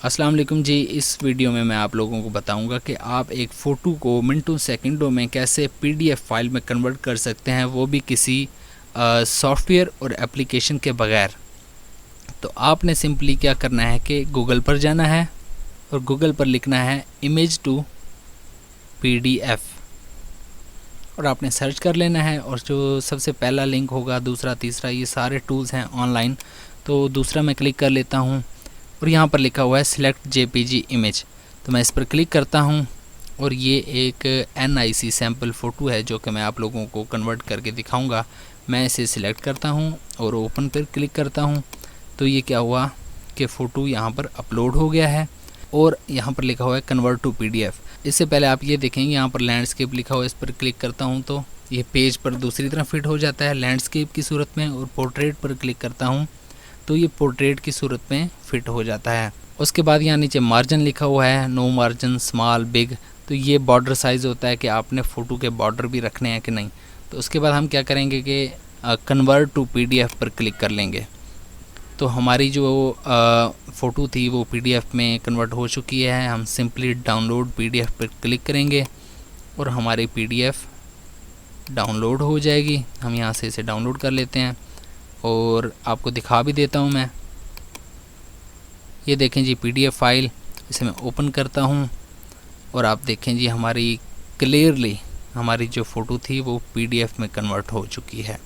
अस्सलाम वालेकुम जी। इस वीडियो में मैं आप लोगों को बताऊंगा कि आप एक फ़ोटो को मिनटों सेकंडों में कैसे पीडीएफ फाइल में कन्वर्ट कर सकते हैं, वो भी किसी सॉफ्टवेयर और एप्लीकेशन के बगैर। तो आपने सिंपली क्या करना है कि गूगल पर जाना है और गूगल पर लिखना है इमेज टू पीडीएफ और आपने सर्च कर लेना है। और जो सबसे पहला लिंक होगा, दूसरा, तीसरा, ये सारे टूल्स हैं ऑनलाइन। तो दूसरा मैं क्लिक कर लेता हूँ और यहाँ पर लिखा हुआ है सिलेक्ट जेपीजी इमेज। तो मैं इस पर क्लिक करता हूँ और ये एक NIC सैम्पल फ़ोटो है जो कि मैं आप लोगों को कन्वर्ट करके दिखाऊंगा। मैं इसे सिलेक्ट करता हूँ और ओपन पर क्लिक करता हूँ। तो ये क्या हुआ कि फ़ोटो यहाँ पर अपलोड हो गया है और यहाँ पर लिखा हुआ है कन्वर्ट टू पीडीएफ। इससे पहले आप ये देखेंगे यहाँ पर लैंडस्केप लिखा हुआ है, इस पर क्लिक करता हूँ तो ये पेज पर दूसरी तरफ फिट हो जाता है लैंडस्केप की सूरत में। और पोर्ट्रेट पर क्लिक करता हूँ तो ये पोर्ट्रेट की सूरत में फ़िट हो जाता है। उसके बाद यहाँ नीचे मार्जिन लिखा हुआ है, नो मार्जिन, स्मॉल, बिग। तो ये बॉर्डर साइज़ होता है कि आपने फ़ोटो के बॉर्डर भी रखने हैं कि नहीं। तो उसके बाद हम क्या करेंगे कि कन्वर्ट टू पीडीएफ पर क्लिक कर लेंगे। तो हमारी जो फ़ोटो थी वो पीडीएफ में कन्वर्ट हो चुकी है। हम सिंपली डाउनलोड पीडीएफ पर क्लिक करेंगे और हमारी पीडीएफ डाउनलोड हो जाएगी। हम यहाँ से इसे डाउनलोड कर लेते हैं और आपको दिखा भी देता हूँ मैं। ये देखें जी पीडीएफ फाइल, इसे मैं ओपन करता हूँ और आप देखें जी हमारी क्लियरली हमारी जो फ़ोटो थी वो पीडीएफ में कन्वर्ट हो चुकी है।